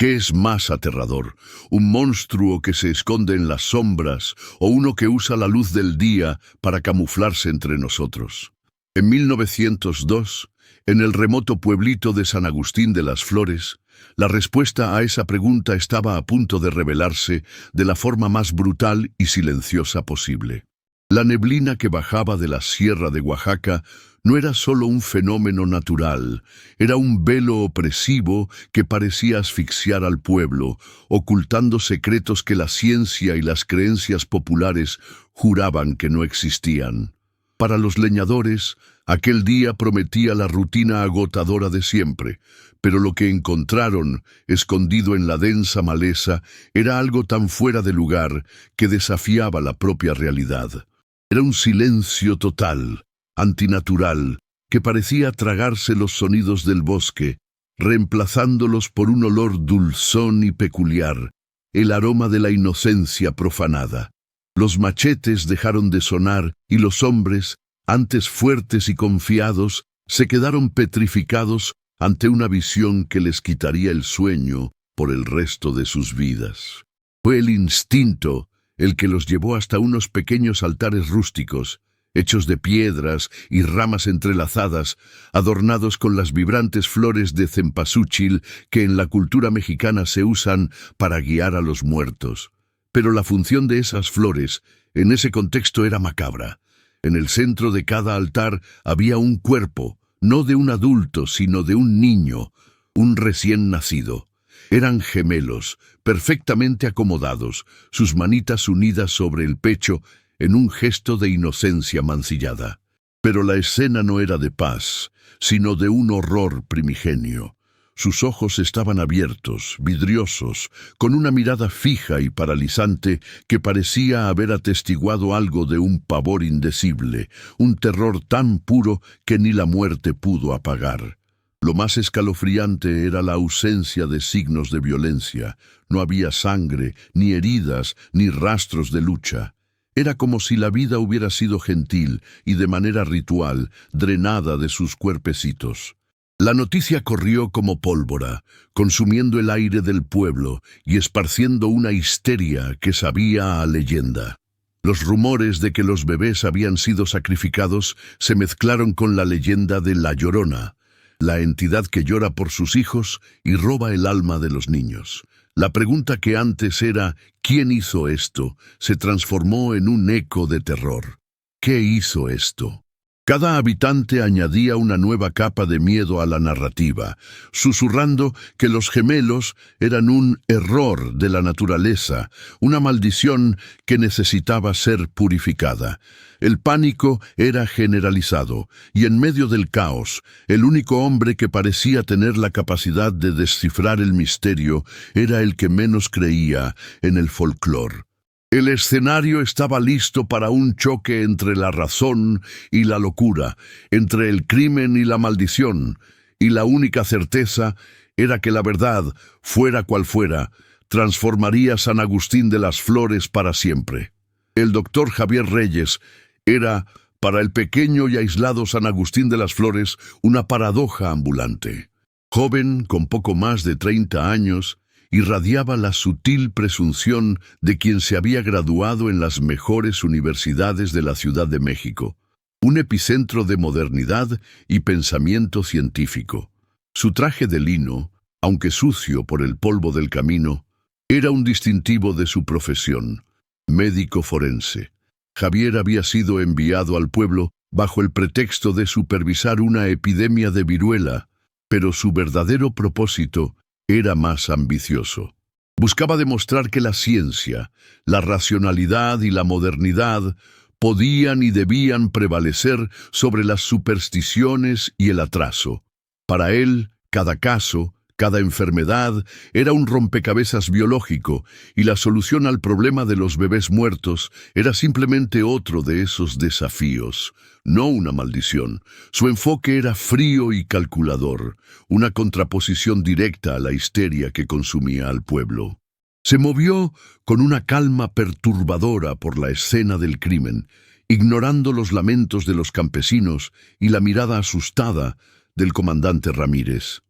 ¿Qué es más aterrador? ¿Un monstruo que se esconde en las sombras o uno que usa la luz del día para camuflarse entre nosotros? En 1902, en el remoto pueblito de San Agustín de las Flores, la respuesta a esa pregunta estaba a punto de revelarse de la forma más brutal y silenciosa posible. La neblina que bajaba de la sierra de Oaxaca no era solo un fenómeno natural, era un velo opresivo que parecía asfixiar al pueblo, ocultando secretos que la ciencia y las creencias populares juraban que no existían. Para los leñadores, aquel día prometía la rutina agotadora de siempre, pero lo que encontraron, escondido en la densa maleza, era algo tan fuera de lugar que desafiaba la propia realidad. Era un silencio total, antinatural, que parecía tragarse los sonidos del bosque, reemplazándolos por un olor dulzón y peculiar, el aroma de la inocencia profanada. Los machetes dejaron de sonar y los hombres, antes fuertes y confiados, se quedaron petrificados ante una visión que les quitaría el sueño por el resto de sus vidas. Fue el instinto el que los llevó hasta unos pequeños altares rústicos, hechos de piedras y ramas entrelazadas, adornados con las vibrantes flores de cempasúchil que en la cultura mexicana se usan para guiar a los muertos. Pero la función de esas flores, en ese contexto, era macabra. En el centro de cada altar había un cuerpo, no de un adulto, sino de un niño, un recién nacido. Eran gemelos, perfectamente acomodados, sus manitas unidas sobre el pecho en un gesto de inocencia mancillada. Pero la escena no era de paz, sino de un horror primigenio. Sus ojos estaban abiertos, vidriosos, con una mirada fija y paralizante que parecía haber atestiguado algo de un pavor indecible, un terror tan puro que ni la muerte pudo apagar. Lo más escalofriante era la ausencia de signos de violencia. No había sangre, ni heridas, ni rastros de lucha. Era como si la vida hubiera sido gentil y de manera ritual, drenada de sus cuerpecitos. La noticia corrió como pólvora, consumiendo el aire del pueblo y esparciendo una histeria que sabía a leyenda. Los rumores de que los bebés habían sido sacrificados se mezclaron con la leyenda de La Llorona, la entidad que llora por sus hijos y roba el alma de los niños. La pregunta que antes era ¿quién hizo esto?, se transformó en un eco de terror. ¿Qué hizo esto? Cada habitante añadía una nueva capa de miedo a la narrativa, susurrando que los gemelos eran un error de la naturaleza, una maldición que necesitaba ser purificada. El pánico era generalizado, y en medio del caos, el único hombre que parecía tener la capacidad de descifrar el misterio era el que menos creía en el folclore. El escenario estaba listo para un choque entre la razón y la locura, entre el crimen y la maldición, y la única certeza era que la verdad, fuera cual fuera, transformaría San Agustín de las Flores para siempre. El doctor Javier Reyes era, para el pequeño y aislado San Agustín de las Flores, una paradoja ambulante. Joven, con poco más de 30 años, irradiaba la sutil presunción de quien se había graduado en las mejores universidades de la Ciudad de México, un epicentro de modernidad y pensamiento científico. Su traje de lino, aunque sucio por el polvo del camino, era un distintivo de su profesión, médico forense. Javier había sido enviado al pueblo bajo el pretexto de supervisar una epidemia de viruela, pero su verdadero propósito era más ambicioso. Buscaba demostrar que la ciencia, la racionalidad y la modernidad podían y debían prevalecer sobre las supersticiones y el atraso. Para él, cada caso, cada enfermedad era un rompecabezas biológico y la solución al problema de los bebés muertos era simplemente otro de esos desafíos, no una maldición. Su enfoque era frío y calculador, una contraposición directa a la histeria que consumía al pueblo. Se movió con una calma perturbadora por la escena del crimen, ignorando los lamentos de los campesinos y la mirada asustada del comandante Ramírez.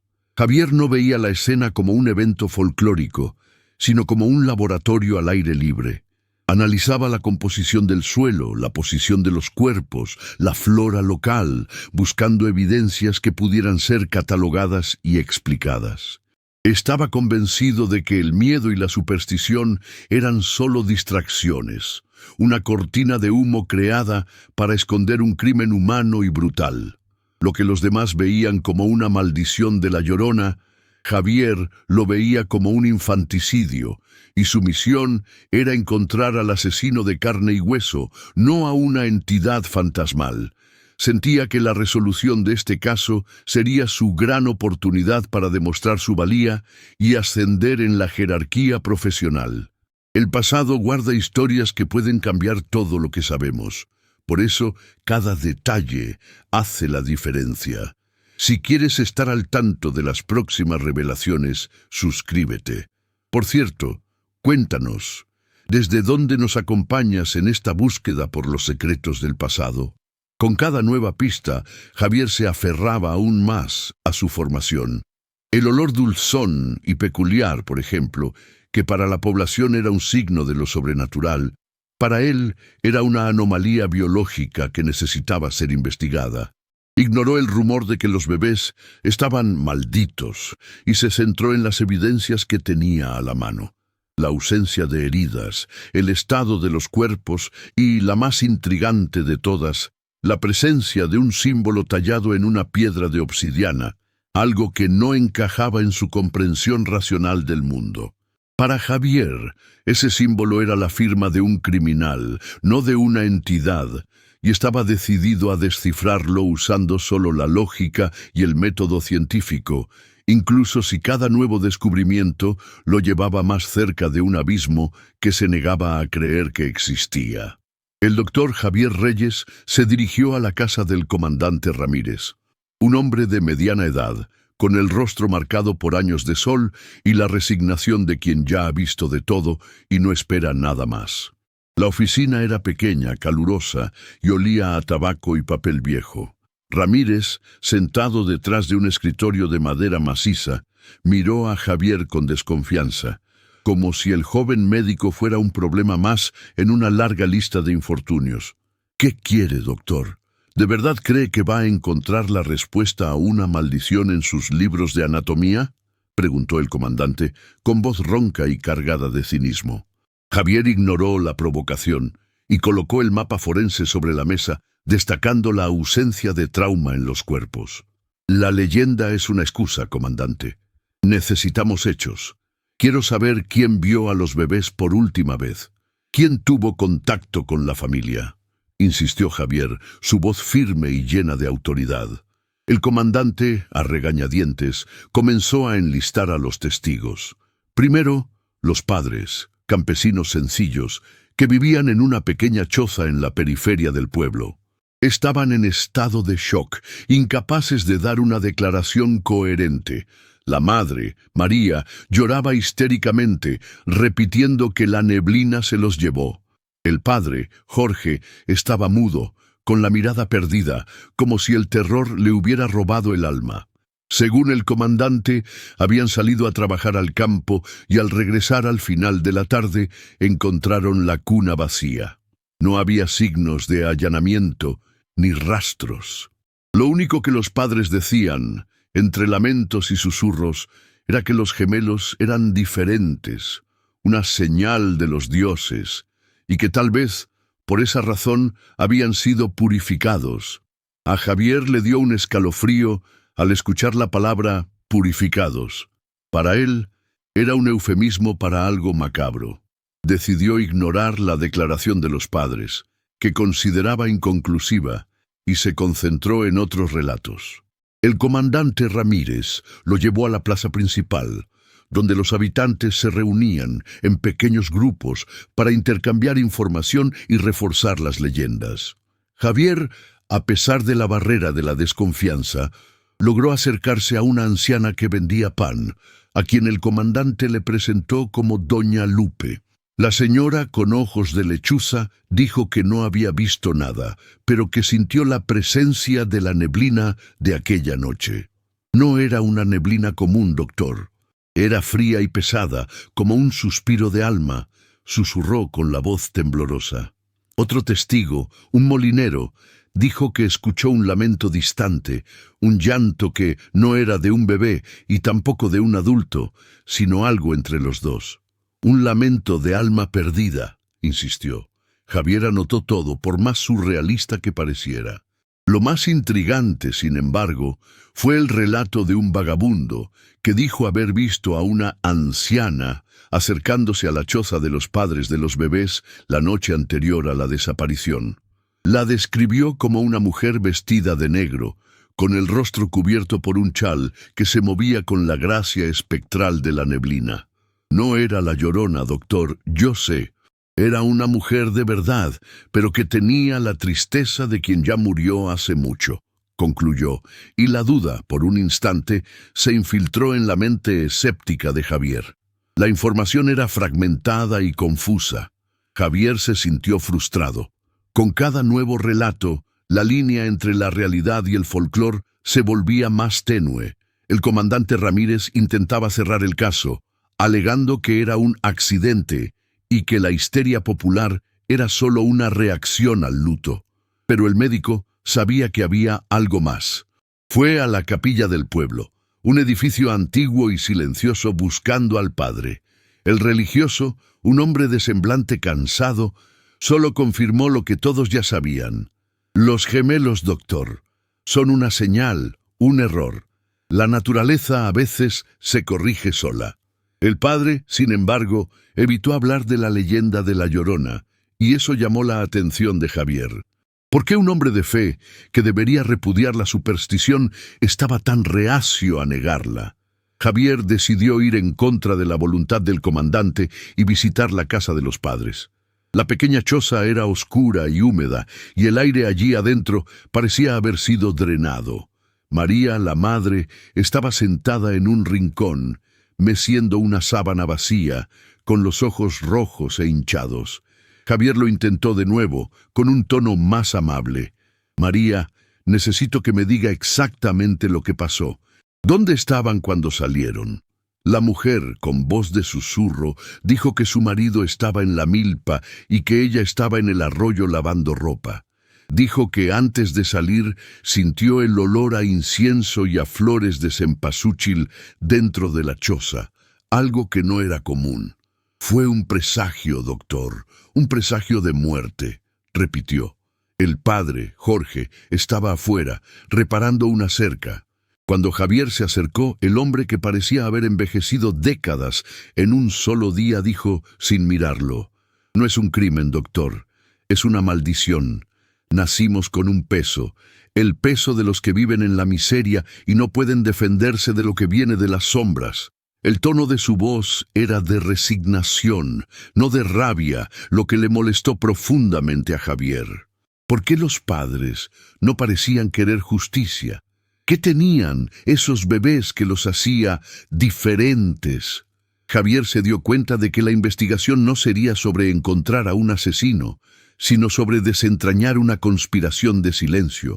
Javier no veía la escena como un evento folclórico, sino como un laboratorio al aire libre. Analizaba la composición del suelo, la posición de los cuerpos, la flora local, buscando evidencias que pudieran ser catalogadas y explicadas. Estaba convencido de que el miedo y la superstición eran solo distracciones, una cortina de humo creada para esconder un crimen humano y brutal. Lo que los demás veían como una maldición de la Llorona, Javier lo veía como un infanticidio, y su misión era encontrar al asesino de carne y hueso, no a una entidad fantasmal. Sentía que la resolución de este caso sería su gran oportunidad para demostrar su valía y ascender en la jerarquía profesional. El pasado guarda historias que pueden cambiar todo lo que sabemos. Por eso, cada detalle hace la diferencia. Si quieres estar al tanto de las próximas revelaciones, suscríbete. Por cierto, cuéntanos, ¿desde dónde nos acompañas en esta búsqueda por los secretos del pasado? Con cada nueva pista, Javier se aferraba aún más a su formación. El olor dulzón y peculiar, por ejemplo, que para la población era un signo de lo sobrenatural, para él era una anomalía biológica que necesitaba ser investigada. Ignoró el rumor de que los bebés estaban malditos y se centró en las evidencias que tenía a la mano. La ausencia de heridas, el estado de los cuerpos y, la más intrigante de todas, la presencia de un símbolo tallado en una piedra de obsidiana, algo que no encajaba en su comprensión racional del mundo. Para Javier, ese símbolo era la firma de un criminal, no de una entidad, y estaba decidido a descifrarlo usando solo la lógica y el método científico, incluso si cada nuevo descubrimiento lo llevaba más cerca de un abismo que se negaba a creer que existía. El doctor Javier Reyes se dirigió a la casa del comandante Ramírez, un hombre de mediana edad, con el rostro marcado por años de sol y la resignación de quien ya ha visto de todo y no espera nada más. La oficina era pequeña, calurosa y olía a tabaco y papel viejo. Ramírez, sentado detrás de un escritorio de madera maciza, miró a Javier con desconfianza, como si el joven médico fuera un problema más en una larga lista de infortunios. ¿Qué quiere, doctor? ¿De verdad cree que va a encontrar la respuesta a una maldición en sus libros de anatomía?, preguntó el comandante, con voz ronca y cargada de cinismo. Javier ignoró la provocación y colocó el mapa forense sobre la mesa, destacando la ausencia de trauma en los cuerpos. La leyenda es una excusa, comandante. Necesitamos hechos. Quiero saber quién vio a los bebés por última vez. ¿Quién tuvo contacto con la familia?, insistió Javier, su voz firme y llena de autoridad. El comandante, a regañadientes, comenzó a enlistar a los testigos. Primero, los padres, campesinos sencillos, que vivían en una pequeña choza en la periferia del pueblo. Estaban en estado de shock, incapaces de dar una declaración coherente. La madre, María, lloraba histéricamente, repitiendo que la neblina se los llevó. El padre, Jorge, estaba mudo, con la mirada perdida, como si el terror le hubiera robado el alma. Según el comandante, habían salido a trabajar al campo y al regresar al final de la tarde encontraron la cuna vacía. No había signos de allanamiento ni rastros. Lo único que los padres decían, entre lamentos y susurros, era que los gemelos eran diferentes, una señal de los dioses, y que tal vez, por esa razón, habían sido purificados. A Javier le dio un escalofrío al escuchar la palabra purificados. Para él, era un eufemismo para algo macabro. Decidió ignorar la declaración de los padres, que consideraba inconclusiva, y se concentró en otros relatos. El comandante Ramírez lo llevó a la plaza principal, donde los habitantes se reunían en pequeños grupos para intercambiar información y reforzar las leyendas. Javier, a pesar de la barrera de la desconfianza, logró acercarse a una anciana que vendía pan, a quien el comandante le presentó como Doña Lupe. La señora, con ojos de lechuza, dijo que no había visto nada, pero que sintió la presencia de la neblina de aquella noche. No era una neblina común, doctor. Era fría y pesada, como un suspiro de alma, susurró con la voz temblorosa. Otro testigo, un molinero, dijo que escuchó un lamento distante, un llanto que no era de un bebé y tampoco de un adulto, sino algo entre los dos. Un lamento de alma perdida, insistió. Javier anotó todo, por más surrealista que pareciera. Lo más intrigante, sin embargo, fue el relato de un vagabundo que dijo haber visto a una anciana acercándose a la choza de los padres de los bebés la noche anterior a la desaparición. La describió como una mujer vestida de negro, con el rostro cubierto por un chal que se movía con la gracia espectral de la neblina. No era la Llorona, doctor, yo sé. Era una mujer de verdad, pero que tenía la tristeza de quien ya murió hace mucho, concluyó, y la duda, por un instante, se infiltró en la mente escéptica de Javier. La información era fragmentada y confusa. Javier se sintió frustrado. Con cada nuevo relato, la línea entre la realidad y el folclore se volvía más tenue. El comandante Ramírez intentaba cerrar el caso, alegando que era un accidente y que la histeria popular era solo una reacción al luto. Pero el médico sabía que había algo más. Fue a la capilla del pueblo, un edificio antiguo y silencioso, buscando al padre. El religioso, un hombre de semblante cansado, solo confirmó lo que todos ya sabían. Los gemelos, doctor, son una señal, un error. La naturaleza a veces se corrige sola. El padre, sin embargo, evitó hablar de la leyenda de la Llorona, y eso llamó la atención de Javier. ¿Por qué un hombre de fe, que debería repudiar la superstición, estaba tan reacio a negarla? Javier decidió ir en contra de la voluntad del comandante y visitar la casa de los padres. La pequeña choza era oscura y húmeda, y el aire allí adentro parecía haber sido drenado. María, la madre, estaba sentada en un rincón, meciendo una sábana vacía, con los ojos rojos e hinchados. Javier lo intentó de nuevo, con un tono más amable. María, necesito que me diga exactamente lo que pasó. ¿Dónde estaban cuando salieron? La mujer, con voz de susurro, dijo que su marido estaba en la milpa y que ella estaba en el arroyo lavando ropa. Dijo que antes de salir sintió el olor a incienso y a flores de cempasúchil dentro de la choza, algo que no era común. Fue un presagio, doctor, un presagio de muerte, repitió. El padre, Jorge, estaba afuera, reparando una cerca. Cuando Javier se acercó, el hombre que parecía haber envejecido décadas en un solo día dijo, sin mirarlo: «No es un crimen, doctor, es una maldición. Nacimos con un peso, el peso de los que viven en la miseria y no pueden defenderse de lo que viene de las sombras». El tono de su voz era de resignación, no de rabia, lo que le molestó profundamente a Javier. ¿Por qué los padres no parecían querer justicia? ¿Qué tenían esos bebés que los hacía diferentes? Javier se dio cuenta de que la investigación no sería sobre encontrar a un asesino, sino sobre desentrañar una conspiración de silencio,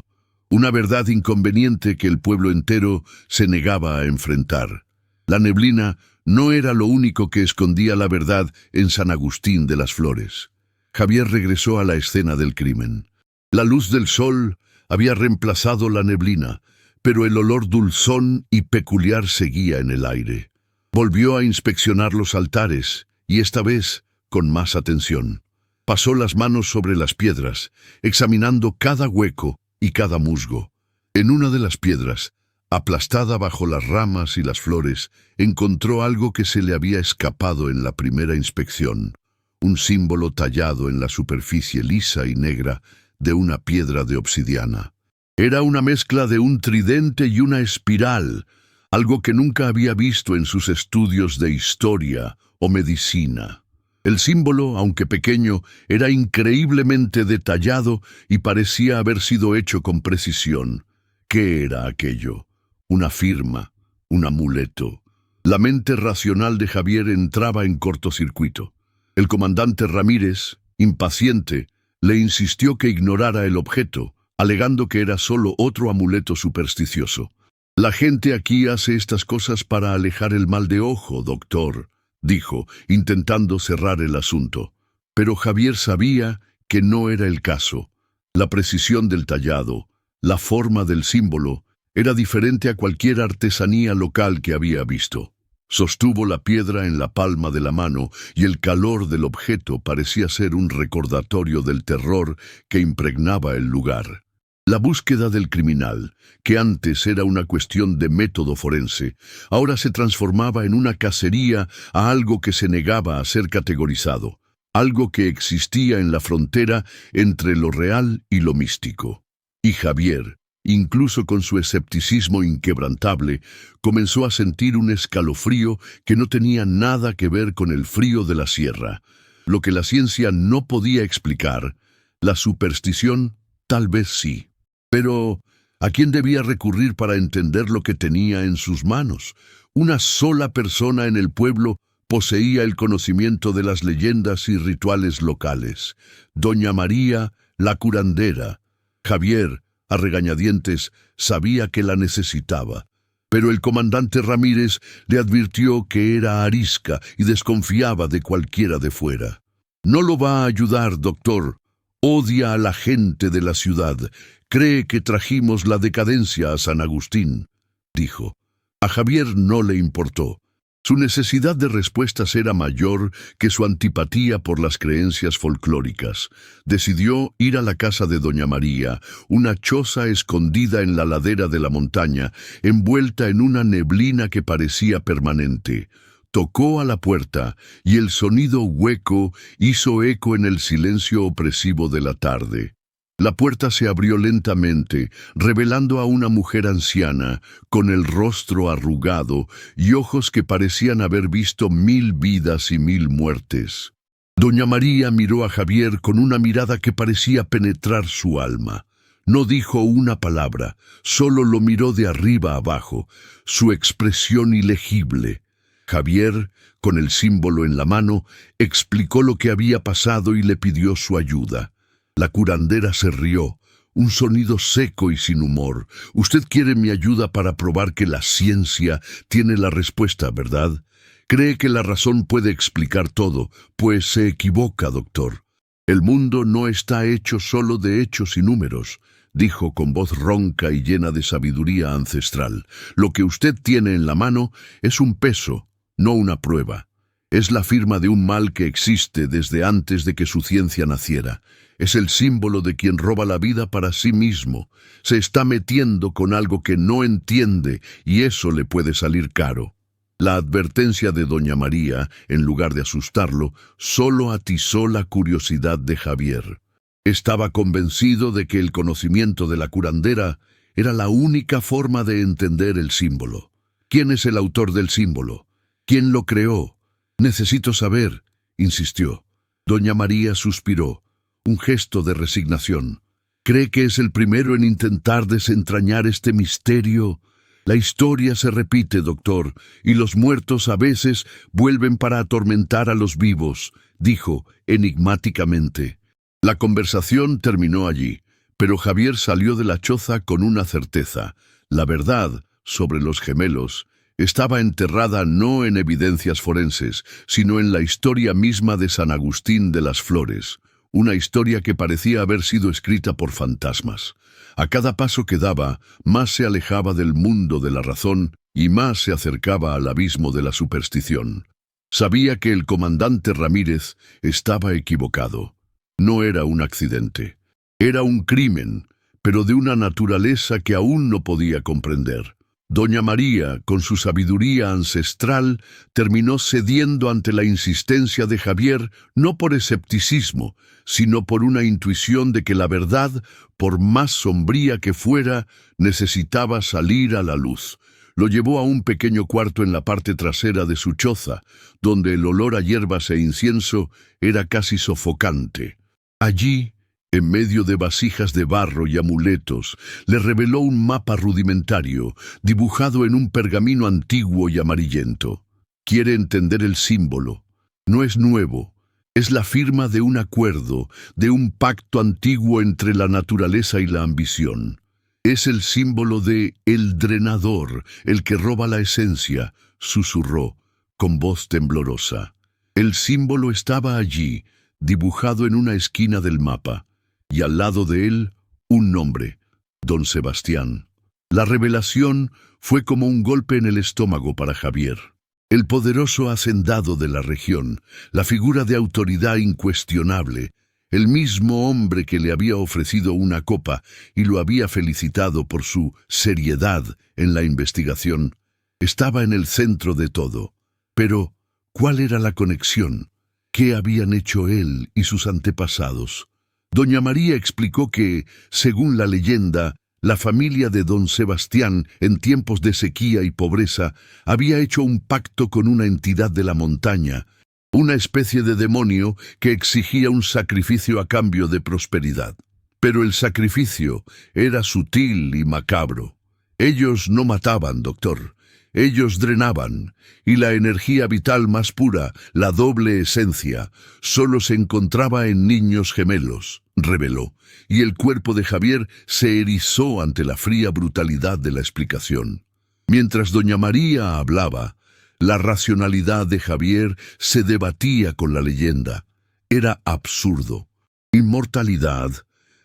una verdad inconveniente que el pueblo entero se negaba a enfrentar. La neblina no era lo único que escondía la verdad en San Agustín de las Flores. Javier regresó a la escena del crimen. La luz del sol había reemplazado la neblina, pero el olor dulzón y peculiar seguía en el aire. Volvió a inspeccionar los altares, y esta vez con más atención. Pasó las manos sobre las piedras, examinando cada hueco y cada musgo. En una de las piedras, aplastada bajo las ramas y las flores, encontró algo que se le había escapado en la primera inspección, un símbolo tallado en la superficie lisa y negra de una piedra de obsidiana. Era una mezcla de un tridente y una espiral, algo que nunca había visto en sus estudios de historia o medicina. El símbolo, aunque pequeño, era increíblemente detallado y parecía haber sido hecho con precisión. ¿Qué era aquello? Una firma, un amuleto. La mente racional de Javier entraba en cortocircuito. El comandante Ramírez, impaciente, le insistió que ignorara el objeto, alegando que era solo otro amuleto supersticioso. La gente aquí hace estas cosas para alejar el mal de ojo, doctor, dijo, intentando cerrar el asunto. Pero Javier sabía que no era el caso. La precisión del tallado, la forma del símbolo, era diferente a cualquier artesanía local que había visto. Sostuvo la piedra en la palma de la mano y el calor del objeto parecía ser un recordatorio del terror que impregnaba el lugar. La búsqueda del criminal, que antes era una cuestión de método forense, ahora se transformaba en una cacería a algo que se negaba a ser categorizado, algo que existía en la frontera entre lo real y lo místico. Y Javier, incluso con su escepticismo inquebrantable, comenzó a sentir un escalofrío que no tenía nada que ver con el frío de la sierra. Lo que la ciencia no podía explicar, la superstición tal vez sí. Pero, ¿a quién debía recurrir para entender lo que tenía en sus manos? Una sola persona en el pueblo poseía el conocimiento de las leyendas y rituales locales. Doña María, la curandera. Javier, a regañadientes, sabía que la necesitaba. Pero el comandante Ramírez le advirtió que era arisca y desconfiaba de cualquiera de fuera. «No lo va a ayudar, doctor. Odia a la gente de la ciudad. Cree que trajimos la decadencia a San Agustín», dijo. A Javier no le importó. Su necesidad de respuestas era mayor que su antipatía por las creencias folclóricas. Decidió ir a la casa de Doña María, una choza escondida en la ladera de la montaña, envuelta en una neblina que parecía permanente. Tocó a la puerta y el sonido hueco hizo eco en el silencio opresivo de la tarde. La puerta se abrió lentamente, revelando a una mujer anciana, con el rostro arrugado y ojos que parecían haber visto 1000 vidas y 1000 muertes. Doña María miró a Javier con una mirada que parecía penetrar su alma. No dijo una palabra, solo lo miró de arriba abajo, su expresión ilegible. Javier, con el símbolo en la mano, explicó lo que había pasado y le pidió su ayuda. La curandera se rió, un sonido seco y sin humor. «Usted quiere mi ayuda para probar que la ciencia tiene la respuesta, ¿verdad? Cree que la razón puede explicar todo, pues se equivoca, doctor. El mundo no está hecho solo de hechos y números», dijo con voz ronca y llena de sabiduría ancestral. «Lo que usted tiene en la mano es un peso, no una prueba. Es la firma de un mal que existe desde antes de que su ciencia naciera. Es el símbolo de quien roba la vida para sí mismo. Se está metiendo con algo que no entiende y eso le puede salir caro». La advertencia de Doña María, en lugar de asustarlo, solo atizó la curiosidad de Javier. Estaba convencido de que el conocimiento de la curandera era la única forma de entender el símbolo. ¿Quién es el autor del símbolo? ¿Quién lo creó? «Necesito saber», insistió. Doña María suspiró, un gesto de resignación. «¿Cree que es el primero en intentar desentrañar este misterio? La historia se repite, doctor, y los muertos a veces vuelven para atormentar a los vivos», dijo enigmáticamente. La conversación terminó allí, pero Javier salió de la choza con una certeza. La verdad sobre los gemelos estaba enterrada no en evidencias forenses, sino en la historia misma de San Agustín de las Flores, una historia que parecía haber sido escrita por fantasmas. A cada paso que daba, más se alejaba del mundo de la razón y más se acercaba al abismo de la superstición. Sabía que el comandante Ramírez estaba equivocado. No era un accidente. Era un crimen, pero de una naturaleza que aún no podía comprender. Doña María, con su sabiduría ancestral, terminó cediendo ante la insistencia de Javier, no por escepticismo, sino por una intuición de que la verdad, por más sombría que fuera, necesitaba salir a la luz. Lo llevó a un pequeño cuarto en la parte trasera de su choza, donde el olor a hierbas e incienso era casi sofocante. Allí, en medio de vasijas de barro y amuletos, le reveló un mapa rudimentario, dibujado en un pergamino antiguo y amarillento. Quiere entender el símbolo. No es nuevo. Es la firma de un acuerdo, de un pacto antiguo entre la naturaleza y la ambición. Es el símbolo de el drenador, el que roba la esencia, susurró, con voz temblorosa. El símbolo estaba allí, dibujado en una esquina del mapa, y al lado de él, un nombre, Don Sebastián. La revelación fue como un golpe en el estómago para Javier. El poderoso hacendado de la región, la figura de autoridad incuestionable, el mismo hombre que le había ofrecido una copa y lo había felicitado por su seriedad en la investigación, estaba en el centro de todo. Pero, ¿cuál era la conexión? ¿Qué habían hecho él y sus antepasados? Doña María explicó que, según la leyenda, la familia de don Sebastián, en tiempos de sequía y pobreza, había hecho un pacto con una entidad de la montaña, una especie de demonio que exigía un sacrificio a cambio de prosperidad. Pero el sacrificio era sutil y macabro. Ellos no mataban, doctor. Ellos drenaban, y la energía vital más pura, la doble esencia, solo se encontraba en niños gemelos, reveló, y el cuerpo de Javier se erizó ante la fría brutalidad de la explicación. Mientras doña María hablaba, la racionalidad de Javier se debatía con la leyenda. Era absurdo. Inmortalidad,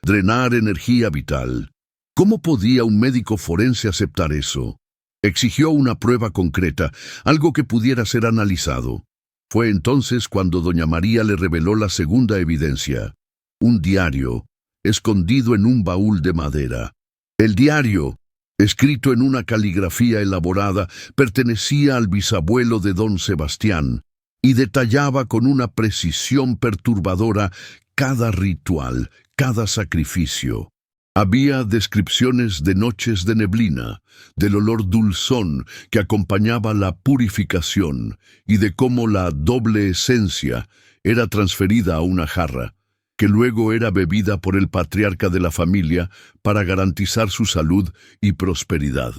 drenar energía vital. ¿Cómo podía un médico forense aceptar eso? Exigió una prueba concreta, algo que pudiera ser analizado. Fue entonces cuando doña María le reveló la segunda evidencia. Un diario, escondido en un baúl de madera. El diario, escrito en una caligrafía elaborada, pertenecía al bisabuelo de don Sebastián y detallaba con una precisión perturbadora cada ritual, cada sacrificio. Había descripciones de noches de neblina, del olor dulzón que acompañaba la purificación y de cómo la doble esencia era transferida a una jarra, que luego era bebida por el patriarca de la familia para garantizar su salud y prosperidad.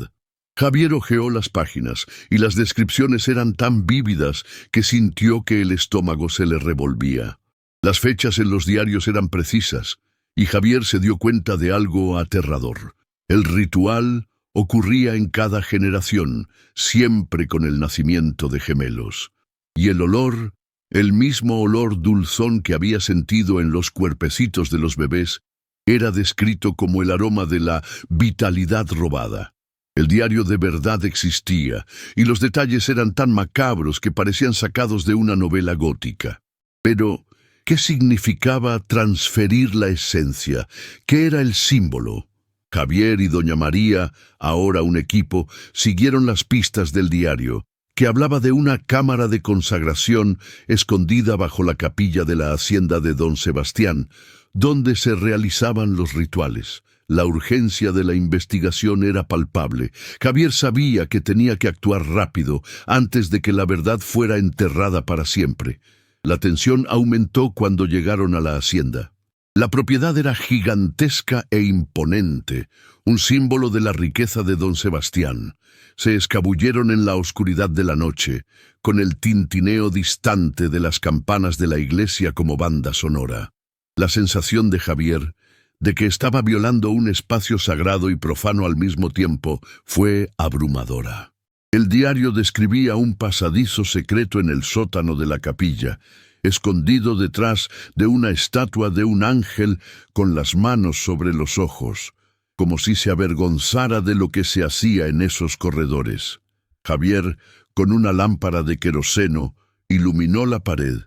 Javier hojeó las páginas y las descripciones eran tan vívidas que sintió que el estómago se le revolvía. Las fechas en los diarios eran precisas, y Javier se dio cuenta de algo aterrador. El ritual ocurría en cada generación, siempre con el nacimiento de gemelos. Y el olor, el mismo olor dulzón que había sentido en los cuerpecitos de los bebés, era descrito como el aroma de la vitalidad robada. El diario de verdad existía, y los detalles eran tan macabros que parecían sacados de una novela gótica. Pero ¿qué significaba transferir la esencia? ¿Qué era el símbolo? Javier y doña María, ahora un equipo, siguieron las pistas del diario, que hablaba de una cámara de consagración escondida bajo la capilla de la hacienda de don Sebastián, donde se realizaban los rituales. La urgencia de la investigación era palpable. Javier sabía que tenía que actuar rápido, antes de que la verdad fuera enterrada para siempre. La tensión aumentó cuando llegaron a la hacienda. La propiedad era gigantesca e imponente, un símbolo de la riqueza de don Sebastián. Se escabulleron en la oscuridad de la noche, con el tintineo distante de las campanas de la iglesia como banda sonora. La sensación de Javier, de que estaba violando un espacio sagrado y profano al mismo tiempo, fue abrumadora. El diario describía un pasadizo secreto en el sótano de la capilla, escondido detrás de una estatua de un ángel con las manos sobre los ojos, como si se avergonzara de lo que se hacía en esos corredores. Javier, con una lámpara de queroseno, iluminó la pared,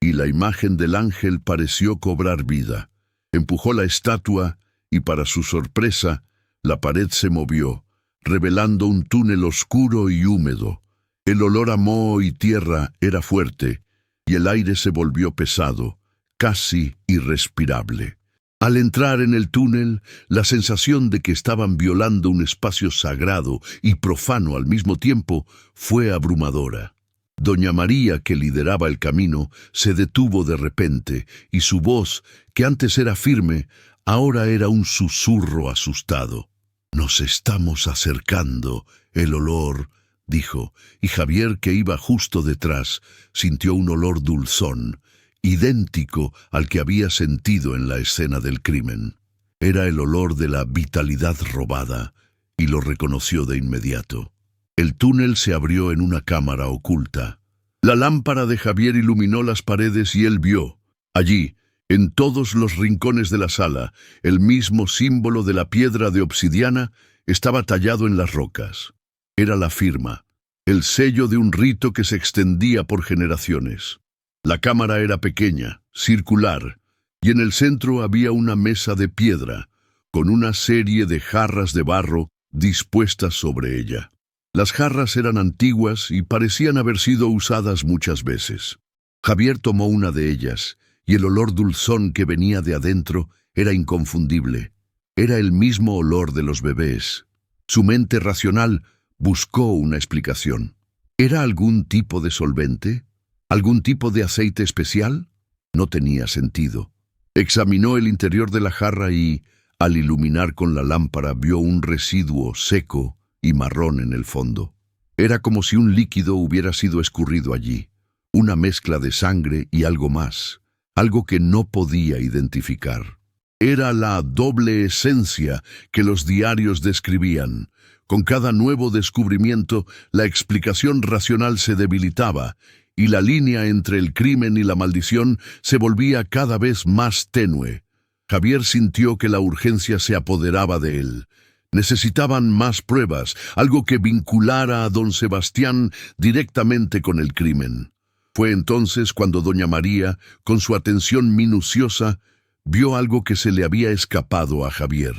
y la imagen del ángel pareció cobrar vida. Empujó la estatua, y para su sorpresa, la pared se movió, revelando un túnel oscuro y húmedo. El olor a moho y tierra era fuerte, y el aire se volvió pesado, casi irrespirable. Al entrar en el túnel, la sensación de que estaban violando un espacio sagrado y profano al mismo tiempo fue abrumadora. Doña María, que lideraba el camino, se detuvo de repente, y su voz, que antes era firme, ahora era un susurro asustado. «Nos estamos acercando, el olor», dijo, y Javier, que iba justo detrás, sintió un olor dulzón, idéntico al que había sentido en la escena del crimen. Era el olor de la vitalidad robada, y lo reconoció de inmediato. El túnel se abrió en una cámara oculta. La lámpara de Javier iluminó las paredes y él vio, allí, en todos los rincones de la sala, el mismo símbolo de la piedra de obsidiana estaba tallado en las rocas. Era la firma, el sello de un rito que se extendía por generaciones. La cámara era pequeña, circular, y en el centro había una mesa de piedra, con una serie de jarras de barro dispuestas sobre ella. Las jarras eran antiguas y parecían haber sido usadas muchas veces. Javier tomó una de ellas, y el olor dulzón que venía de adentro era inconfundible. Era el mismo olor de los bebés. Su mente racional buscó una explicación. ¿Era algún tipo de solvente? ¿Algún tipo de aceite especial? No tenía sentido. Examinó el interior de la jarra y, al iluminar con la lámpara, vio un residuo seco y marrón en el fondo. Era como si un líquido hubiera sido escurrido allí, una mezcla de sangre y algo más, algo que no podía identificar. Era la doble esencia que los diarios describían. Con cada nuevo descubrimiento, la explicación racional se debilitaba, y la línea entre el crimen y la maldición se volvía cada vez más tenue. Javier sintió que la urgencia se apoderaba de él. Necesitaban más pruebas, algo que vinculara a don Sebastián directamente con el crimen. Fue entonces cuando doña María, con su atención minuciosa, vio algo que se le había escapado a Javier.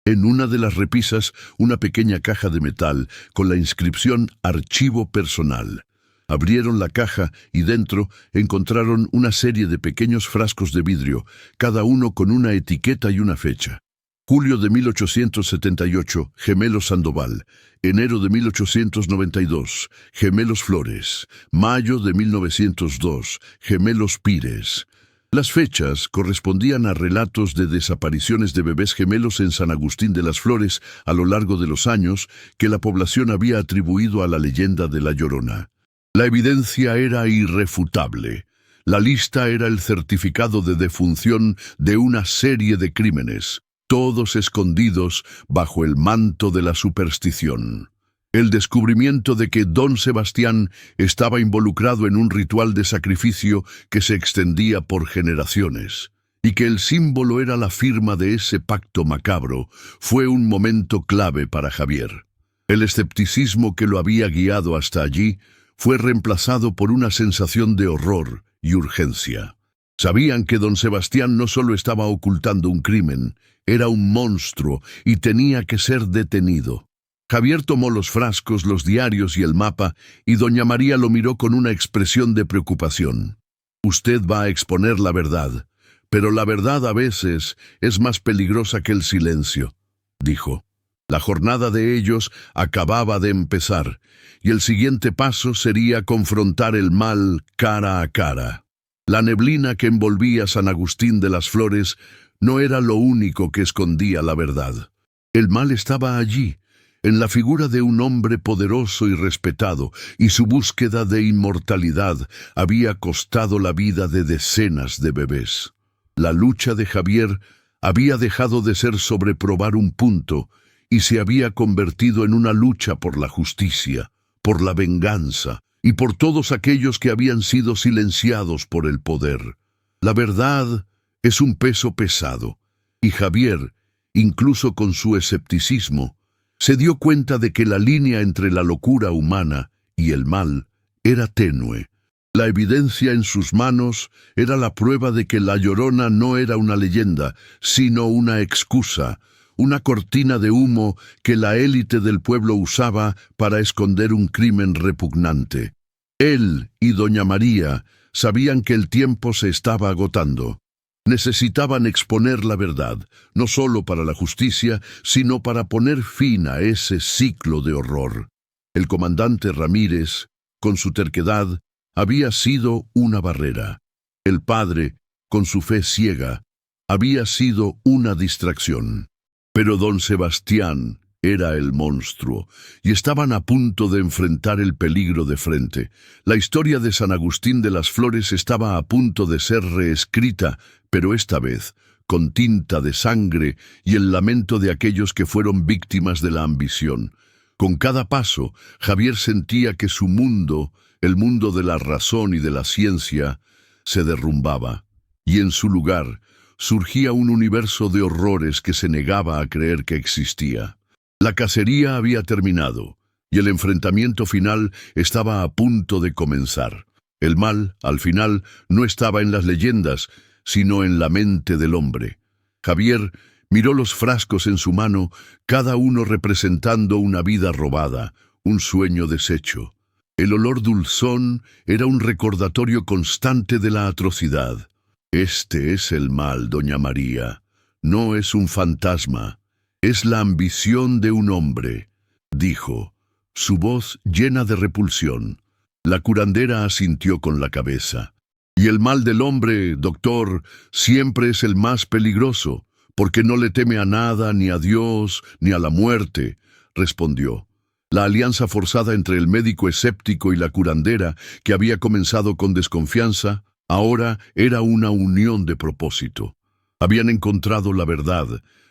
En una de las repisas, una pequeña caja de metal con la inscripción Archivo Personal. Abrieron la caja y dentro encontraron una serie de pequeños frascos de vidrio, cada uno con una etiqueta y una fecha. Julio de 1878, Gemelos Sandoval. Enero de 1892, Gemelos Flores. Mayo de 1902, Gemelos Pires. Las fechas correspondían a relatos de desapariciones de bebés gemelos en San Agustín de las Flores a lo largo de los años que la población había atribuido a la leyenda de La Llorona. La evidencia era irrefutable. La lista era el certificado de defunción de una serie de crímenes, todos escondidos bajo el manto de la superstición. El descubrimiento de que don Sebastián estaba involucrado en un ritual de sacrificio que se extendía por generaciones, y que el símbolo era la firma de ese pacto macabro, fue un momento clave para Javier. El escepticismo que lo había guiado hasta allí fue reemplazado por una sensación de horror y urgencia. Sabían que don Sebastián no solo estaba ocultando un crimen, era un monstruo y tenía que ser detenido. Javier tomó los frascos, los diarios y el mapa, y doña María lo miró con una expresión de preocupación. «Usted va a exponer la verdad, pero la verdad a veces es más peligrosa que el silencio», dijo. La jornada de ellos acababa de empezar, y el siguiente paso sería confrontar el mal cara a cara. La neblina que envolvía San Agustín de las Flores no era lo único que escondía la verdad. El mal estaba allí, en la figura de un hombre poderoso y respetado, y su búsqueda de inmortalidad había costado la vida de decenas de bebés. La lucha de Javier había dejado de ser sobre probar un punto y se había convertido en una lucha por la justicia, por la venganza y por todos aquellos que habían sido silenciados por el poder. La verdad es un peso pesado, y Javier, incluso con su escepticismo, se dio cuenta de que la línea entre la locura humana y el mal era tenue. La evidencia en sus manos era la prueba de que La Llorona no era una leyenda, sino una excusa, una cortina de humo que la élite del pueblo usaba para esconder un crimen repugnante. Él y doña María sabían que el tiempo se estaba agotando. Necesitaban exponer la verdad, no solo para la justicia, sino para poner fin a ese ciclo de horror. El comandante Ramírez, con su terquedad, había sido una barrera. El padre, con su fe ciega, había sido una distracción. Pero don Sebastián era el monstruo, y estaban a punto de enfrentar el peligro de frente. La historia de San Agustín de las Flores estaba a punto de ser reescrita, pero esta vez con tinta de sangre y el lamento de aquellos que fueron víctimas de la ambición. Con cada paso, Javier sentía que su mundo, el mundo de la razón y de la ciencia, se derrumbaba, y en su lugar surgía un universo de horrores que se negaba a creer que existía. La cacería había terminado, y el enfrentamiento final estaba a punto de comenzar. El mal, al final, no estaba en las leyendas, sino en la mente del hombre. Javier miró los frascos en su mano, cada uno representando una vida robada, un sueño deshecho. El olor dulzón era un recordatorio constante de la atrocidad. Este es el mal, doña María. No es un fantasma. Es la ambición de un hombre, dijo, su voz llena de repulsión. La curandera asintió con la cabeza. Y el mal del hombre, doctor, siempre es el más peligroso, porque no le teme a nada, ni a Dios, ni a la muerte, respondió. La alianza forzada entre el médico escéptico y la curandera, que había comenzado con desconfianza, ahora era una unión de propósito. Habían encontrado la verdad,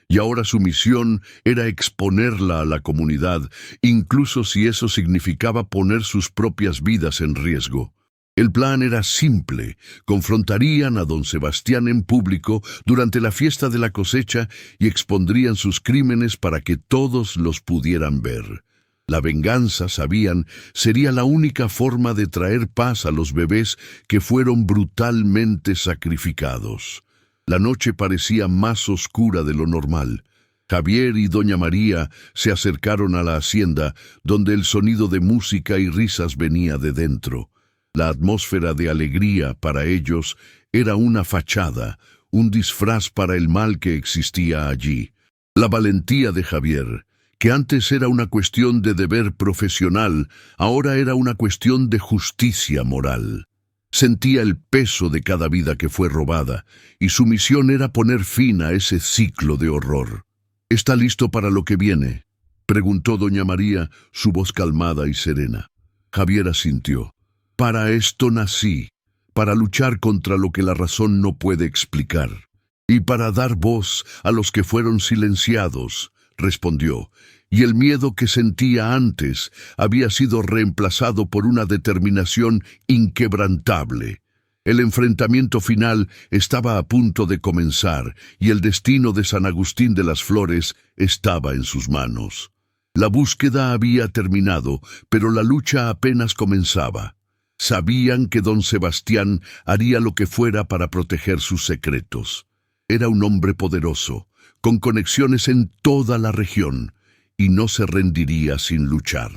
y ahora su misión era exponerla a la comunidad, incluso si eso significaba poner sus propias vidas en riesgo. El plan era simple: confrontarían a don Sebastián en público durante la fiesta de la cosecha y expondrían sus crímenes para que todos los pudieran ver. La venganza, sabían, sería la única forma de traer paz a los bebés que fueron brutalmente sacrificados. La noche parecía más oscura de lo normal. Javier y doña María se acercaron a la hacienda, donde el sonido de música y risas venía de dentro. La atmósfera de alegría para ellos era una fachada, un disfraz para el mal que existía allí. La valentía de Javier, que antes era una cuestión de deber profesional, ahora era una cuestión de justicia moral. Sentía el peso de cada vida que fue robada, y su misión era poner fin a ese ciclo de horror. ¿Está listo para lo que viene?, preguntó doña María, su voz calmada y serena. Javier asintió. Para esto nací, para luchar contra lo que la razón no puede explicar, y para dar voz a los que fueron silenciados, respondió, y el miedo que sentía antes había sido reemplazado por una determinación inquebrantable. El enfrentamiento final estaba a punto de comenzar, y el destino de San Agustín de las Flores estaba en sus manos. La búsqueda había terminado, pero la lucha apenas comenzaba. Sabían que don Sebastián haría lo que fuera para proteger sus secretos. Era un hombre poderoso, con conexiones en toda la región, y no se rendiría sin luchar.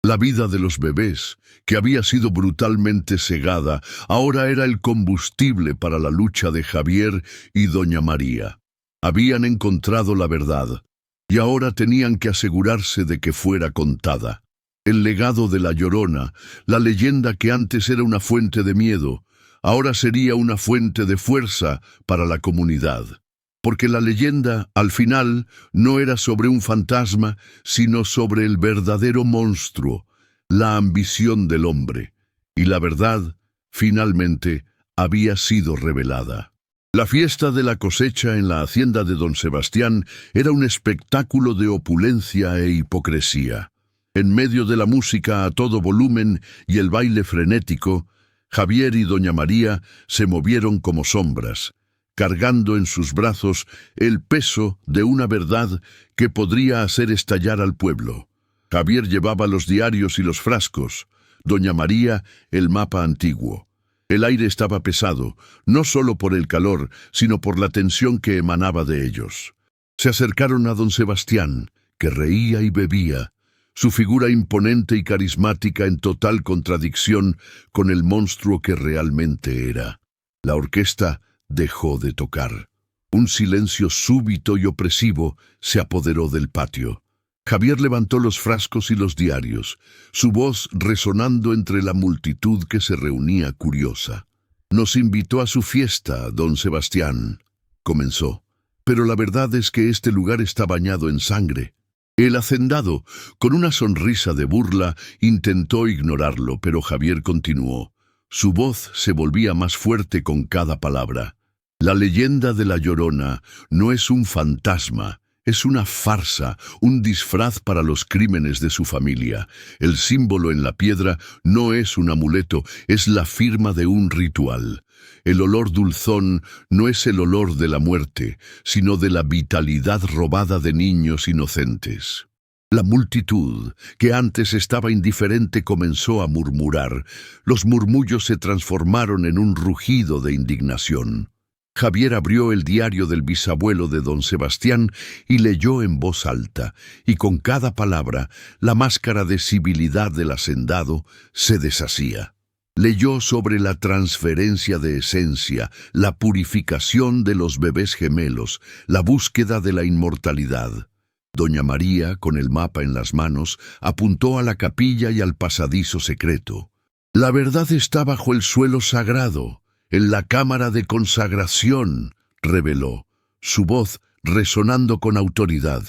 La vida de los bebés, que había sido brutalmente cegada, ahora era el combustible para la lucha de Javier y doña María. Habían encontrado la verdad, y ahora tenían que asegurarse de que fuera contada. El legado de la Llorona, la leyenda que antes era una fuente de miedo, ahora sería una fuente de fuerza para la comunidad. Porque la leyenda, al final, no era sobre un fantasma, sino sobre el verdadero monstruo, la ambición del hombre. Y la verdad, finalmente, había sido revelada. La fiesta de la cosecha en la hacienda de don Sebastián era un espectáculo de opulencia e hipocresía. En medio de la música a todo volumen y el baile frenético, Javier y doña María se movieron como sombras, cargando en sus brazos el peso de una verdad que podría hacer estallar al pueblo. Javier llevaba los diarios y los frascos, doña María el mapa antiguo. El aire estaba pesado, no solo por el calor, sino por la tensión que emanaba de ellos. Se acercaron a don Sebastián, que reía y bebía, su figura imponente y carismática en total contradicción con el monstruo que realmente era. La orquesta dejó de tocar. Un silencio súbito y opresivo se apoderó del patio. Javier levantó los frascos y los diarios, su voz resonando entre la multitud que se reunía curiosa. «Nos invitó a su fiesta, don Sebastián», comenzó, «pero la verdad es que este lugar está bañado en sangre». El hacendado, con una sonrisa de burla, intentó ignorarlo, pero Javier continuó. Su voz se volvía más fuerte con cada palabra. La leyenda de La Llorona no es un fantasma, es una farsa, un disfraz para los crímenes de su familia. El símbolo en la piedra no es un amuleto, es la firma de un ritual. El olor dulzón no es el olor de la muerte, sino de la vitalidad robada de niños inocentes. La multitud, que antes estaba indiferente, comenzó a murmurar. Los murmullos se transformaron en un rugido de indignación. Javier abrió el diario del bisabuelo de don Sebastián y leyó en voz alta, y con cada palabra la máscara de civilidad del hacendado se deshacía. Leyó sobre la transferencia de esencia, la purificación de los bebés gemelos, la búsqueda de la inmortalidad. Doña María, con el mapa en las manos, apuntó a la capilla y al pasadizo secreto. La verdad está bajo el suelo sagrado, en la cámara de consagración, reveló, su voz resonando con autoridad.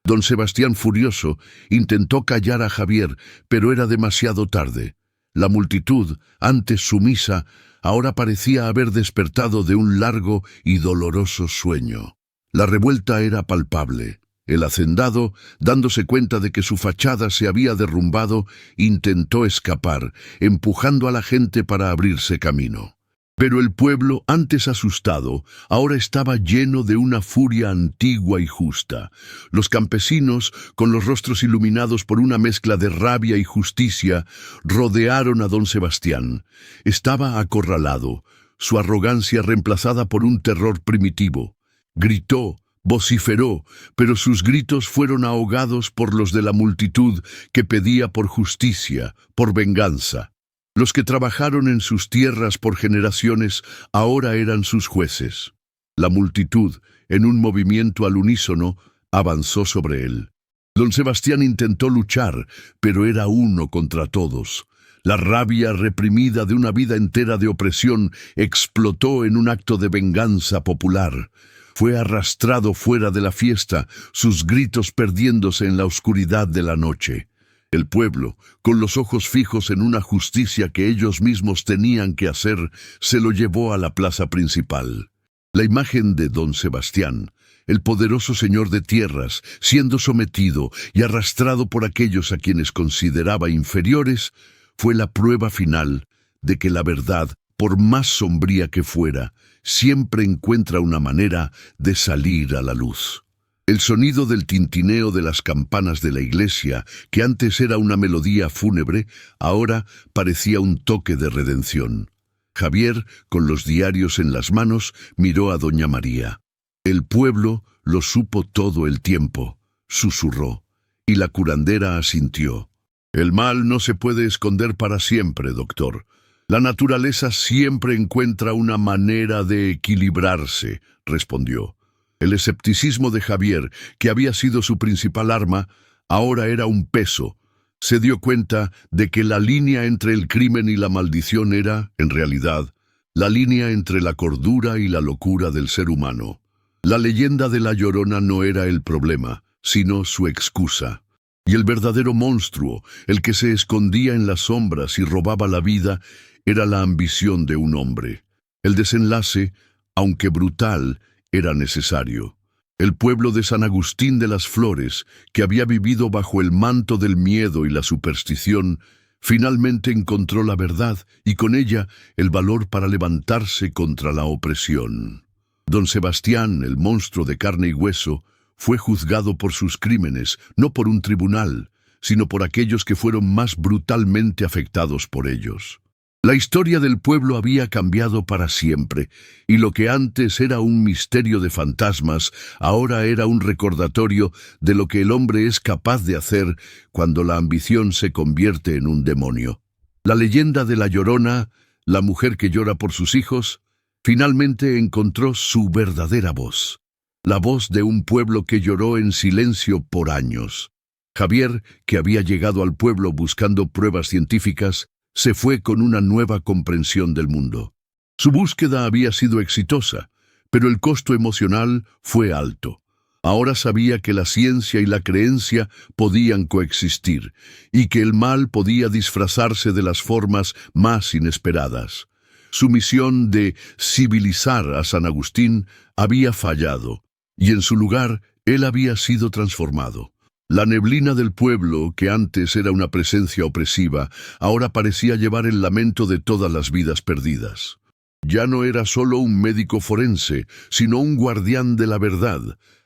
Don Sebastián, furioso, intentó callar a Javier, pero era demasiado tarde. La multitud, antes sumisa, ahora parecía haber despertado de un largo y doloroso sueño. La revuelta era palpable. El hacendado, dándose cuenta de que su fachada se había derrumbado, intentó escapar, empujando a la gente para abrirse camino. Pero el pueblo, antes asustado, ahora estaba lleno de una furia antigua y justa. Los campesinos, con los rostros iluminados por una mezcla de rabia y justicia, rodearon a don Sebastián. Estaba acorralado, su arrogancia reemplazada por un terror primitivo. Gritó, vociferó, pero sus gritos fueron ahogados por los de la multitud que pedía por justicia, por venganza. Los que trabajaron en sus tierras por generaciones ahora eran sus jueces. La multitud, en un movimiento al unísono, avanzó sobre él. Don Sebastián intentó luchar, pero era uno contra todos. La rabia reprimida de una vida entera de opresión explotó en un acto de venganza popular. Fue arrastrado fuera de la fiesta, sus gritos perdiéndose en la oscuridad de la noche. El pueblo, con los ojos fijos en una justicia que ellos mismos tenían que hacer, se lo llevó a la plaza principal. La imagen de don Sebastián, el poderoso señor de tierras, siendo sometido y arrastrado por aquellos a quienes consideraba inferiores, fue la prueba final de que la verdad, por más sombría que fuera, siempre encuentra una manera de salir a la luz. El sonido del tintineo de las campanas de la iglesia, que antes era una melodía fúnebre, ahora parecía un toque de redención. Javier, con los diarios en las manos, miró a doña María. El pueblo lo supo todo el tiempo, susurró, y la curandera asintió. El mal no se puede esconder para siempre, doctor. La naturaleza siempre encuentra una manera de equilibrarse, respondió. El escepticismo de Javier, que había sido su principal arma, ahora era un peso. Se dio cuenta de que la línea entre el crimen y la maldición era, en realidad, la línea entre la cordura y la locura del ser humano. La leyenda de La Llorona no era el problema, sino su excusa. Y el verdadero monstruo, el que se escondía en las sombras y robaba la vida, era la ambición de un hombre. El desenlace, aunque brutal, era necesario. El pueblo de San Agustín de las Flores, que había vivido bajo el manto del miedo y la superstición, finalmente encontró la verdad y con ella el valor para levantarse contra la opresión. Don Sebastián, el monstruo de carne y hueso, fue juzgado por sus crímenes, no por un tribunal, sino por aquellos que fueron más brutalmente afectados por ellos. La historia del pueblo había cambiado para siempre, y lo que antes era un misterio de fantasmas, ahora era un recordatorio de lo que el hombre es capaz de hacer cuando la ambición se convierte en un demonio. La leyenda de La Llorona, la mujer que llora por sus hijos, finalmente encontró su verdadera voz. La voz de un pueblo que lloró en silencio por años. Javier, que había llegado al pueblo buscando pruebas científicas, se fue con una nueva comprensión del mundo. Su búsqueda había sido exitosa, pero el costo emocional fue alto. Ahora sabía que la ciencia y la creencia podían coexistir, y que el mal podía disfrazarse de las formas más inesperadas. Su misión de civilizar a San Agustín había fallado, y en su lugar él había sido transformado. La neblina del pueblo, que antes era una presencia opresiva, ahora parecía llevar el lamento de todas las vidas perdidas. Ya no era solo un médico forense, sino un guardián de la verdad,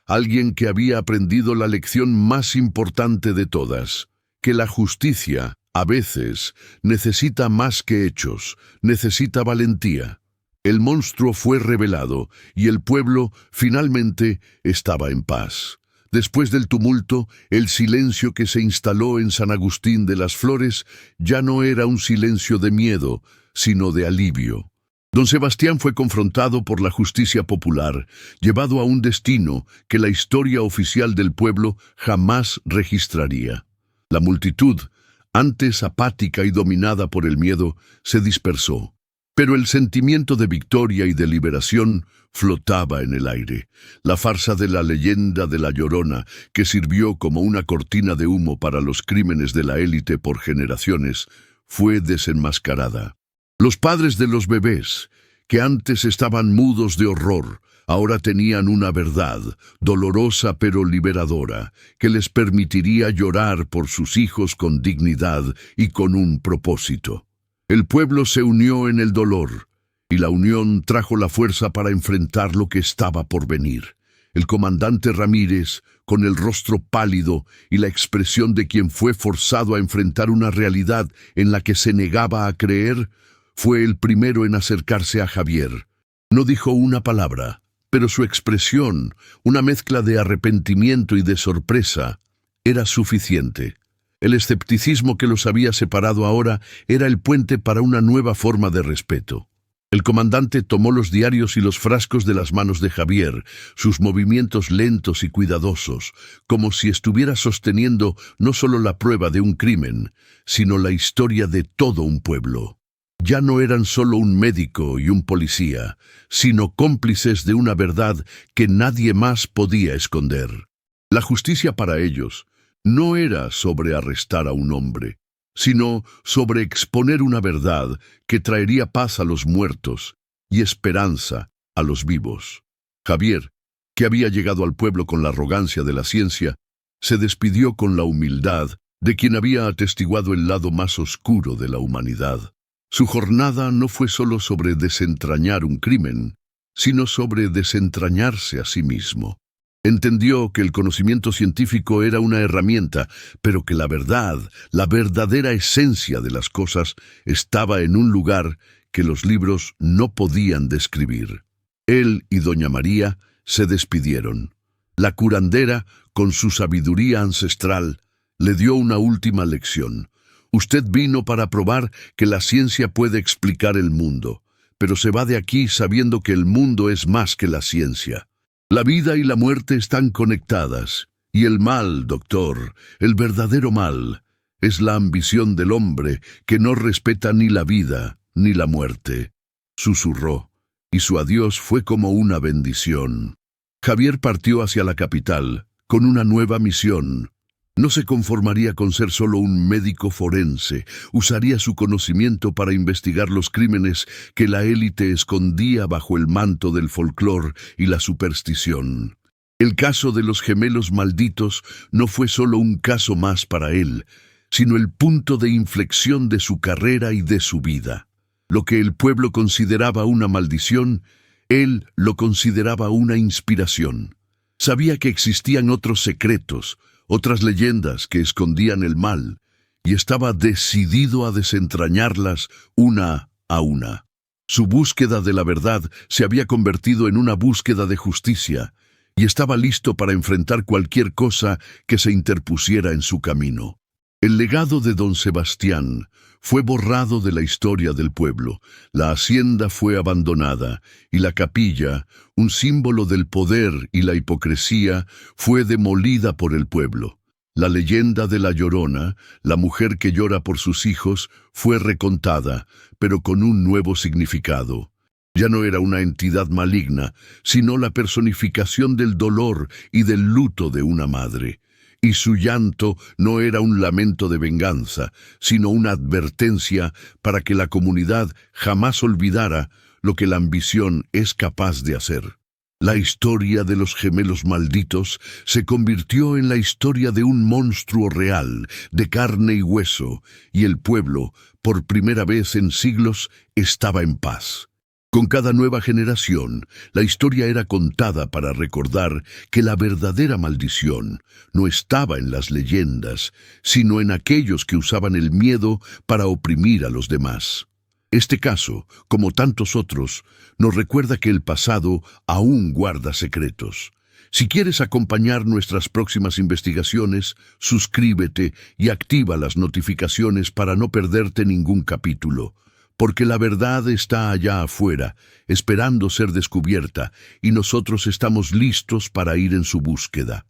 alguien que había aprendido la lección más importante de todas, que la justicia, a veces, necesita más que hechos, necesita valentía. El monstruo fue revelado y el pueblo finalmente estaba en paz. Después del tumulto, el silencio que se instaló en San Agustín de las Flores ya no era un silencio de miedo, sino de alivio. Don Sebastián fue confrontado por la justicia popular, llevado a un destino que la historia oficial del pueblo jamás registraría. La multitud, antes apática y dominada por el miedo, se dispersó. Pero el sentimiento de victoria y de liberación flotaba en el aire. La farsa de la leyenda de La Llorona, que sirvió como una cortina de humo para los crímenes de la élite por generaciones, fue desenmascarada. Los padres de los bebés, que antes estaban mudos de horror, ahora tenían una verdad, dolorosa pero liberadora, que les permitiría llorar por sus hijos con dignidad y con un propósito. El pueblo se unió en el dolor, y la unión trajo la fuerza para enfrentar lo que estaba por venir. El comandante Ramírez, con el rostro pálido y la expresión de quien fue forzado a enfrentar una realidad en la que se negaba a creer, fue el primero en acercarse a Javier. No dijo una palabra, pero su expresión, una mezcla de arrepentimiento y de sorpresa, era suficiente. El escepticismo que los había separado ahora era el puente para una nueva forma de respeto. El comandante tomó los diarios y los frascos de las manos de Javier, sus movimientos lentos y cuidadosos, como si estuviera sosteniendo no solo la prueba de un crimen, sino la historia de todo un pueblo. Ya no eran solo un médico y un policía, sino cómplices de una verdad que nadie más podía esconder. La justicia para ellos no era sobre arrestar a un hombre, sino sobre exponer una verdad que traería paz a los muertos y esperanza a los vivos. Javier, que había llegado al pueblo con la arrogancia de la ciencia, se despidió con la humildad de quien había atestiguado el lado más oscuro de la humanidad. Su jornada no fue solo sobre desentrañar un crimen, sino sobre desentrañarse a sí mismo. Entendió que el conocimiento científico era una herramienta, pero que la verdad, la verdadera esencia de las cosas, estaba en un lugar que los libros no podían describir. Él y doña María se despidieron. La curandera, con su sabiduría ancestral, le dio una última lección. Usted vino para probar que la ciencia puede explicar el mundo, pero se va de aquí sabiendo que el mundo es más que la ciencia. La vida y la muerte están conectadas, y el mal, doctor, el verdadero mal, es la ambición del hombre que no respeta ni la vida ni la muerte. Susurró, y su adiós fue como una bendición. Javier partió hacia la capital, con una nueva misión. No se conformaría con ser solo un médico forense, usaría su conocimiento para investigar los crímenes que la élite escondía bajo el manto del folclore y la superstición. El caso de los gemelos malditos no fue solo un caso más para él, sino el punto de inflexión de su carrera y de su vida. Lo que el pueblo consideraba una maldición, él lo consideraba una inspiración. Sabía que existían otros secretos, otras leyendas que escondían el mal, y estaba decidido a desentrañarlas una a una. Su búsqueda de la verdad se había convertido en una búsqueda de justicia, y estaba listo para enfrentar cualquier cosa que se interpusiera en su camino. El legado de don Sebastián fue borrado de la historia del pueblo. La hacienda fue abandonada y la capilla, un símbolo del poder y la hipocresía, fue demolida por el pueblo. La leyenda de La Llorona, la mujer que llora por sus hijos, fue recontada, pero con un nuevo significado. Ya no era una entidad maligna, sino la personificación del dolor y del luto de una madre. y su llanto no era un lamento de venganza, sino una advertencia para que la comunidad jamás olvidara lo que la ambición es capaz de hacer. La historia de los gemelos malditos se convirtió en la historia de un monstruo real, de carne y hueso, y el pueblo, por primera vez en siglos, estaba en paz. Con cada nueva generación, la historia era contada para recordar que la verdadera maldición no estaba en las leyendas, sino en aquellos que usaban el miedo para oprimir a los demás. Este caso, como tantos otros, nos recuerda que el pasado aún guarda secretos. Si quieres acompañar nuestras próximas investigaciones, suscríbete y activa las notificaciones para no perderte ningún capítulo, porque la verdad está allá afuera, esperando ser descubierta, y nosotros estamos listos para ir en su búsqueda.